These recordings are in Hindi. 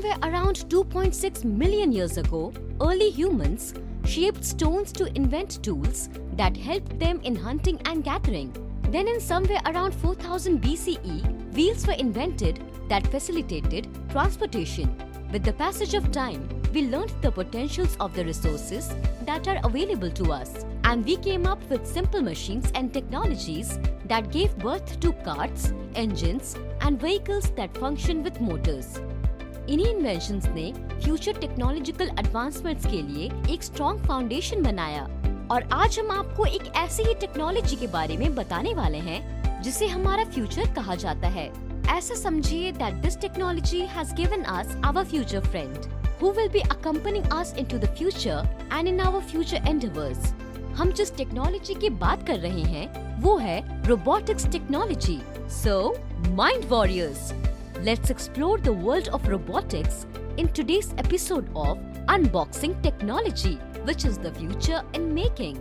Somewhere around 2.6 million years ago, early humans shaped stones to invent tools that helped them in hunting and gathering. Then in somewhere around 4000 BCE, wheels were invented that facilitated transportation. With the passage of time, we learned the potentials of the resources that are available to us, and we came up with simple machines and technologies that gave birth to carts, engines and vehicles that function with motors. इन्हीं इन्वेंशंस ने फ्यूचर टेक्नोलॉजिकल एडवांसमेंट्स के लिए एक स्ट्रॉन्ग फाउंडेशन बनाया, और आज हम आपको एक ऐसी ही टेक्नोलॉजी के बारे में बताने वाले हैं जिसे हमारा फ्यूचर कहा जाता है। ऐसा समझिए that this technology has given us our future friend who will be accompanying us into the future and in our future endeavors। हम जिस टेक्नोलॉजी की बात कर रहे हैं वो है robotics technology. So, mind warriors, let's explore the world of robotics in today's episode of Unboxing Technology, which is the future in making.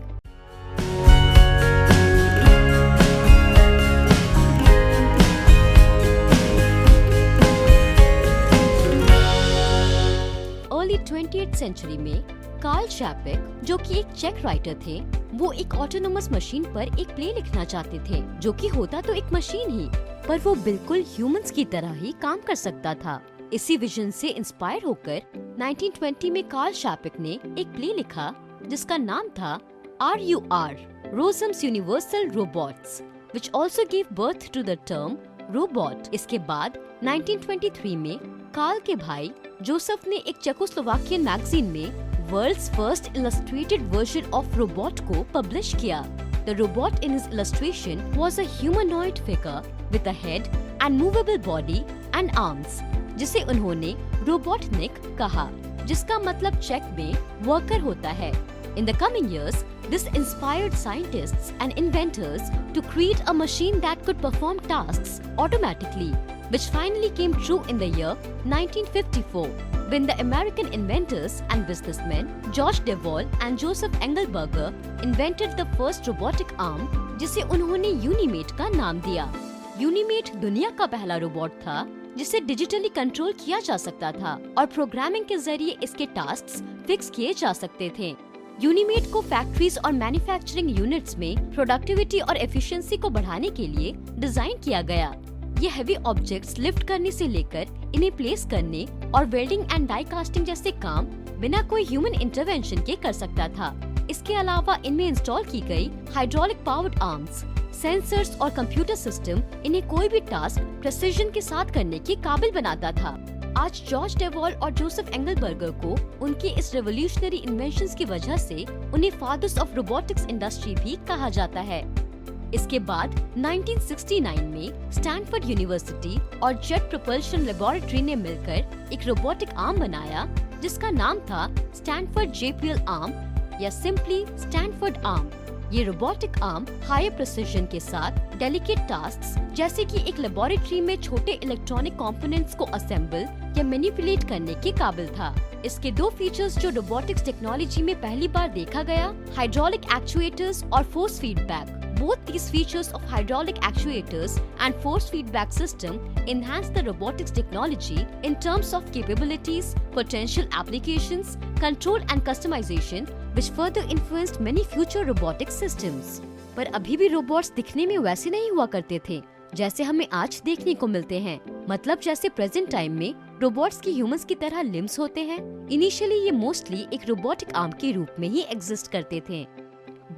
Early 20th century में कार्ल शैपिक, जो कि एक चेक राइटर थे, वो एक ऑटोनोमस मशीन पर एक प्ले लिखना चाहते थे, जो कि होता तो एक मशीन ही, पर वो बिल्कुल ह्यूमंस की तरह ही काम कर सकता था। इसी विजन से इंस्पायर होकर 1920 में कार्ल शैपिक ने एक प्ले लिखा जिसका नाम था RUR, Rossum's Universal Robots, which also gave birth to the term robot। इसके बाद 1923 में कार्ल के भाई जोसेफ ने एक चेकोस्लोवाकियन मैगजीन में world's first illustrated version of robot को पब्लिश किया। The robot in his illustration was a humanoid figure with a head and movable body and arms, जिसे उन्होंने रोबोटनिक कहा, जिसका मतलब चेक में वर्कर होता है। In the coming years, this inspired scientists and inventors to create a machine that could perform tasks automatically, which finally came true in the year 1954, when the American inventors and businessmen George DeWaal and Joseph Engelberger invented the first robotic arm, जिसे उन्होंने यूनिमेट का नाम दिया। यूनिमेट दुनिया का पहला रोबोट था जिसे डिजिटली कंट्रोल किया जा सकता था और प्रोग्रामिंग के जरिए इसके टास्क्स फिक्स किए जा सकते थे। यूनिमेट को फैक्ट्रीज और मैन्युफैक्चरिंग यूनिट्स में प्रोडक्टिविटी और एफिशिएंसी को बढ़ाने के लिए डिजाइन किया गया। ये हेवी ऑब्जेक्ट्स लिफ्ट करने से लेकर इन्हें प्लेस करने और वेल्डिंग एंड डाई कास्टिंग जैसे काम बिना कोई ह्यूमन इंटरवेंशन के कर सकता था। इसके अलावा इनमें इंस्टॉल की गई हाइड्रोलिक पावर्ड आर्म्स, सेंसर्स और कंप्यूटर सिस्टम इन्हें कोई भी टास्क प्रिसिजन के साथ करने के काबिल बनाता था। आज जॉर्ज डेवॉल और जोसेफ एंगलबर्गर को उनके इस रेवोल्यूशनरी इन्वेंशंस की वजह से उन्हें फादर्स ऑफ रोबोटिक्स इंडस्ट्री भी कहा जाता है। इसके बाद 1969 में स्टैनफोर्ड यूनिवर्सिटी और जेट प्रोपल्शन लेबोरेटरी ने मिलकर एक रोबोटिक आर्म बनाया जिसका नाम था स्टैनफोर्ड JPL आर्म या सिंपली स्टैनफोर्ड आर्म। ये रोबोटिक आर्म हायर प्रिसिजन के साथ डेलिकेट टास्क्स जैसे कि एक लेबोरेटरी में छोटे इलेक्ट्रॉनिक कंपोनेंट्स को असेंबल या मैनिपुलेट करने के काबिल था। इसके दो फीचर्स जो रोबोटिक्स टेक्नोलॉजी में पहली बार देखा गया, हाइड्रोलिक एक्चुएटर्स और force feedback. Both these features of hydraulic actuators and force feedback system enhance the robotics technology in terms of capabilities, potential applications, control and customization, which further influenced many future robotic systems. पर अभी भी रोबोट्स दिखने में वैसे नहीं हुआ करते थे जैसे हमें आज देखने को मिलते हैं। मतलब जैसे प्रेजेंट टाइम में रोबोट्स की ह्यूमंस की तरह लिम्स होते हैं। इनिशियली ये मोस्टली एक रोबोटिक आर्म के रूप में ही एग्जिस्ट करते थे।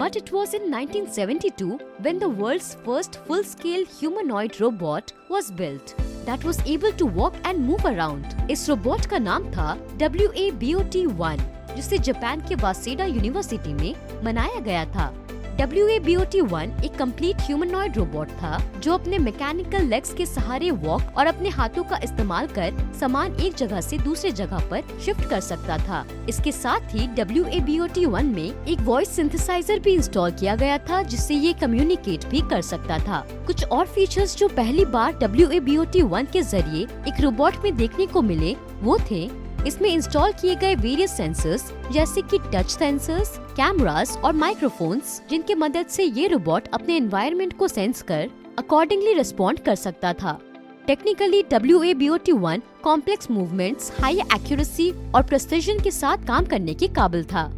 But it was in 1972 when the world's first full-scale humanoid robot was built that was able to walk and move around. इस रोबोट का नाम था WABOT-1, जिसे जापान के वासेडा यूनिवर्सिटी में बनाया गया था। WABOT-1 एक कंप्लीट ह्यूमनॉइड रोबोट था जो अपने मैकेनिकल लेग्स के सहारे वॉक और अपने हाथों का इस्तेमाल कर सामान एक जगह से दूसरे जगह पर शिफ्ट कर सकता था। इसके साथ ही WABOT-1 में एक वॉइस सिंथेसाइजर भी इंस्टॉल किया गया था जिससे ये कम्युनिकेट भी कर सकता था। कुछ और फीचर्स जो पहली बार WABOT-1 के जरिए एक रोबोट में देखने को मिले वो थे इसमें इंस्टॉल किए गए वेरियस सेंसर्स जैसे कि टच सेंसर्स, कैमरास और माइक्रोफोन्स, जिनके मदद से ये रोबोट अपने एनवायरनमेंट को सेंस कर अकॉर्डिंगली रिस्पॉन्ड कर सकता था। Technically WABOT-1 complex movements, high accuracy और प्रेसिजन के साथ काम करने के काबिल था।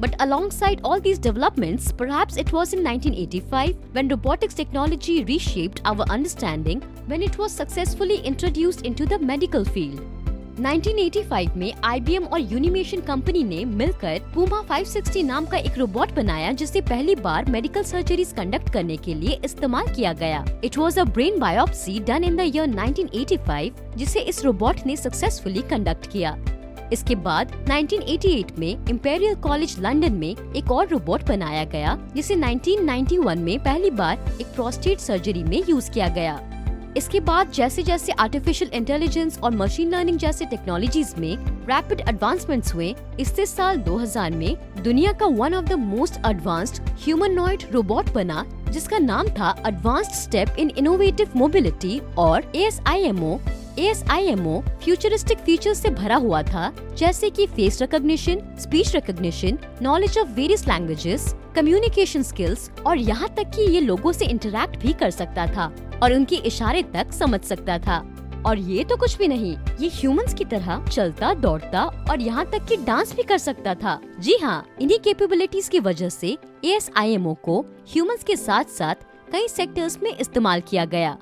But alongside all these developments, perhaps it was in 1985 when robotics technology reshaped our understanding when it was successfully introduced into the medical field. 1985 में IBM और यूनिमेशन कंपनी ने मिलकर Puma 560 नाम का एक रोबोट बनाया जिसे पहली बार मेडिकल सर्जरीज कंडक्ट करने के लिए इस्तेमाल किया गया। It was a brain biopsy done in the year 1985 जिसे इस रोबोट ने सक्सेसफुली कंडक्ट किया। इसके बाद 1988 में इंपीरियल कॉलेज लंदन में एक और रोबोट बनाया गया जिसे 1991 में पहली बार एक प्रोस्टेट सर्जरी में यूज किया गया। इसके बाद जैसे जैसे आर्टिफिशियल इंटेलिजेंस और मशीन लर्निंग जैसे टेक्नोलॉजीज में रैपिड एडवांसमेंट्स हुए, इससे साल 2000 में दुनिया का one of the most advanced humanoid robot बना जिसका नाम था advanced step in innovative mobility और ASIMO। ASIMO फ्यूचरिस्टिक फीचर्स से भरा हुआ था जैसे कि face recognition, speech recognition, knowledge of various languages, communication skills और यहाँ तक कि ये लोगों से इंटरैक्ट भी कर सकता था और उनके इशारे तक समझ सकता था। और ये तो कुछ भी नहीं, ये ह्यूमंस की तरह चलता, दौड़ता और यहाँ तक कि डांस भी कर सकता था। जी हाँ, इन्हीं कैपेबिलिटीज की वजह से ASIMO को ह्यूमंस के साथ साथ कई सेक्टर्स में इस्तेमाल किया गया।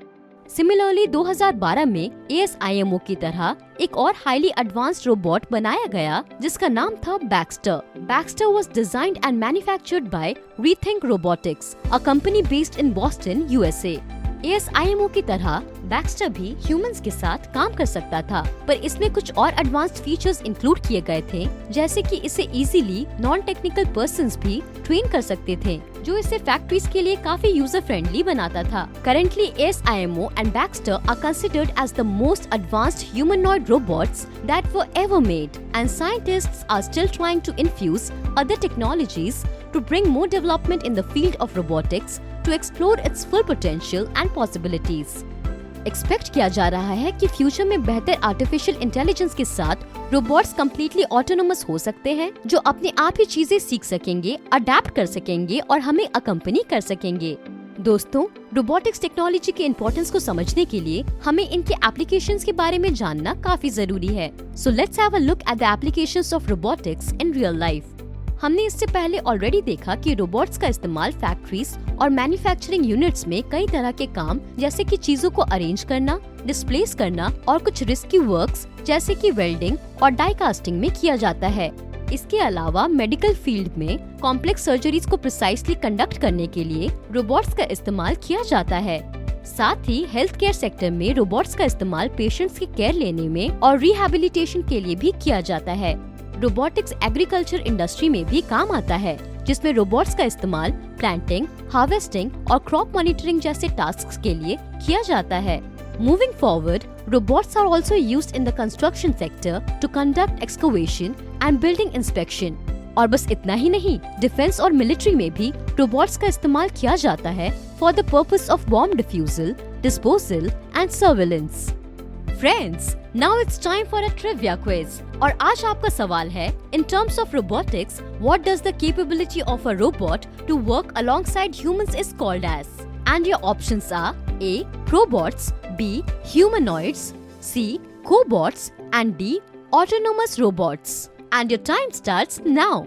सिमिलरली 2012 में ASIMO की तरह एक और हाईली एडवांस्ड रोबोट बनाया गया जिसका नाम था Baxter. Baxter was designed and manufactured by Rethink Robotics, a company based in Boston, USA. ASIMO की तरह Baxter भी ह्यूमंस के साथ काम कर सकता था, पर इसमें कुछ और एडवांस्ड फीचर्स इंक्लूड किए गए थे जैसे कि इसे इजीली नॉन टेक्निकल पर्सन्स भी ट्रेन कर सकते थे, जो इसे फैक्ट्रीज के लिए काफी यूजर फ्रेंडली बनाता था। Currently, ASIMO and Baxter are considered as the most advanced humanoid robots that were ever made, and scientists are still trying to infuse other technologies to bring more development in the field of robotics to explore its full potential and possibilities. Expect किया जा रहा है कि फ्यूचर में बेहतर आर्टिफिशियल इंटेलिजेंस के साथ रोबोट्स कम्प्लीटली ऑटोनोमस हो सकते हैं जो अपने आप ही चीजें सीख सकेंगे, अडेप्ट कर सकेंगे और हमें अकम्पनी कर सकेंगे। दोस्तों, रोबोटिक्स टेक्नोलॉजी के इम्पोर्टेंस को समझने के लिए हमें इनके एप्लीकेशंस के बारे में जानना काफी जरूरी है। So let's have a look at the applications of robotics in real life. हमने इससे पहले ऑलरेडी देखा कि रोबोट्स का इस्तेमाल फैक्ट्रीज और मैन्युफैक्चरिंग यूनिट्स में कई तरह के काम जैसे कि चीजों को अरेंज करना, डिस्प्लेस करना और कुछ रिस्की वर्क्स जैसे कि वेल्डिंग और डाई कास्टिंग में किया जाता है। इसके अलावा मेडिकल फील्ड में कॉम्प्लेक्स सर्जरीज को प्रिसाइसली कंडक्ट करने के लिए रोबोट्स का इस्तेमाल किया जाता है। साथ ही हेल्थ केयर सेक्टर में रोबोट्स का इस्तेमाल पेशेंट्स की केयर लेने में और रिहैबिलिटेशन के लिए भी किया जाता है। रोबोटिक्स एग्रीकल्चर इंडस्ट्री में भी काम आता है, जिसमें रोबोट्स का इस्तेमाल प्लांटिंग, हार्वेस्टिंग और क्रॉप मॉनिटरिंग जैसे टास्क्स के लिए किया जाता है। Moving forward, robots are also used in the construction sector to conduct excavation and building inspection. और बस इतना ही नहीं, डिफेंस और मिलिट्री में भी रोबोट्स का इस्तेमाल किया जाता है for the purpose of bomb defusal, disposal and surveillance. Friends, now it's time for a trivia quiz. और आज आपका सवाल है, in terms of robotics, what does the capability of a robot to work alongside humans is called as? And your options are A. Robots, B. Humanoids, C. Cobots and D. Autonomous robots. And your time starts now.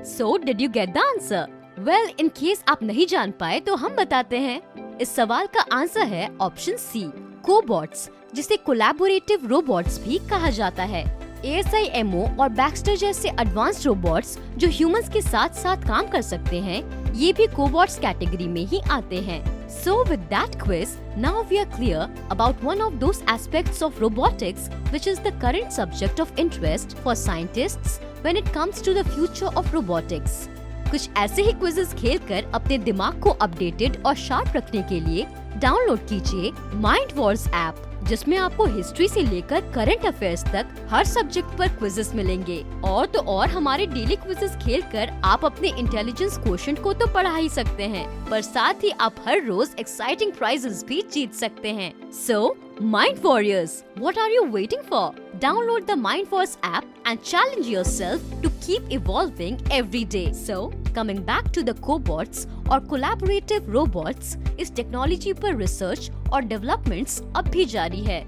So, did you get the answer? Well, in case आप नहीं जान पाए तो हम बताते हैं। इस सवाल का आंसर है ऑप्शन C. Cobots, जिसे कोलैबोरेटिव रोबोट्स भी कहा जाता है। ASIMO और Baxter जैसे एडवांस्ड रोबोट्स जो ह्यूमंस के साथ साथ काम कर सकते हैं, ये भी कोबॉट्स कैटेगरी में ही आते हैं। So with that quiz, now we are clear about one of those aspects of robotics which is the current subject of interest for scientists when it comes to the future of robotics. कुछ ऐसे ही क्विजेस खेलकर अपने दिमाग को अपडेटेड और शार्प रखने के लिए डाउनलोड कीजिए माइंड वॉर्स ऐप, जिसमें आपको हिस्ट्री से लेकर करंट अफेयर्स तक हर सब्जेक्ट पर क्विजेस मिलेंगे। और तो और हमारे डेली क्विजेस खेलकर आप अपने इंटेलिजेंस क्वोशंट को तो बढ़ा ही सकते हैं, पर साथ ही आप हर रोज एक्साइटिंग प्राइजेस भी जीत सकते हैं। So, Mind Warriors, what are you waiting for? Download the Mind Force app and challenge yourself to keep evolving every day. So, Coming back to the cobots और collaborative robots, इस टेक्नोलॉजी पर रिसर्च और डेवलपमेंट्स अब भी जारी है,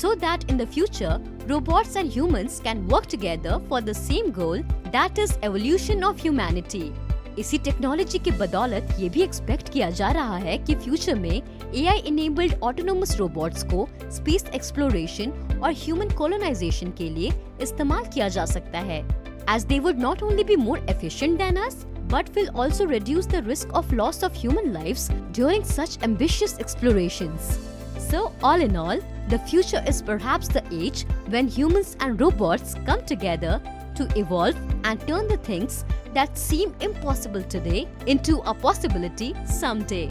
so that in the future robots and humans can work together for the same goal, that is evolution of humanity. इसी टेक्नोलॉजी की बदौलत ये भी एक्सपेक्ट किया जा रहा है कि फ्यूचर में AI enabled autonomous robots को स्पेस एक्सप्लोरेशन और ह्यूमन कोलोनाइजेशन के लिए इस्तेमाल किया जा सकता है, as they would not only be more efficient than us, but will also reduce the risk of loss of human lives during such ambitious explorations. So all in all, the future is perhaps the age when humans and robots come together to evolve and turn the things that seem impossible today into a possibility someday.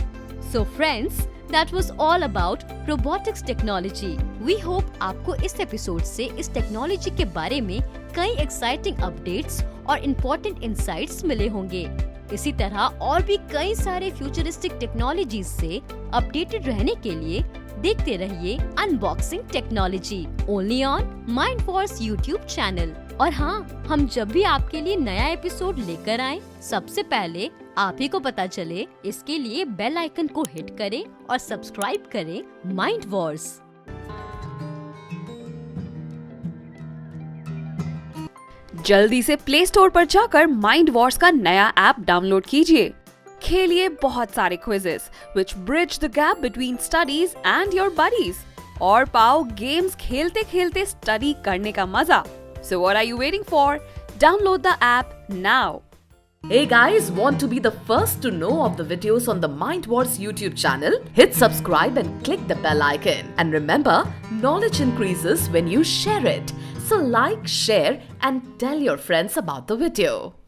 So friends, that was all about robotics technology. We hope आपको इस एपिसोड से इस टेक्नोलॉजी के बारे में कई एक्साइटिंग अपडेट्स और इम्पोर्टेंट इंसाइट्स मिले होंगे। इसी तरह और भी कई सारे फ्यूचरिस्टिक टेक्नोलॉजीज से अपडेटेड रहने के लिए देखते रहिए unboxing technology only on Mindforce YouTube channel. और हाँ, हम जब भी आपके लिए नया एपिसोड लेकर आए, सबसे पहले आप ही को पता चले, इसके लिए बेल आइकन को हिट करें और सब्सक्राइब करें माइंड वॉर्स। जल्दी से प्ले स्टोर पर जाकर माइंड वॉर्स का नया ऐप डाउनलोड कीजिए। खेलिए बहुत सारे quizzes which bridge the gap between studies and your buddies, और पाओ गेम्स खेलते खेलते स्टडी करने का मजा। So what are you waiting for? Download the app now. Hey guys, want to be the first to know of the videos on the Mind Wars YouTube channel? Hit subscribe and click the bell icon. And remember, knowledge increases when you share it. So like, share and tell your friends about the video.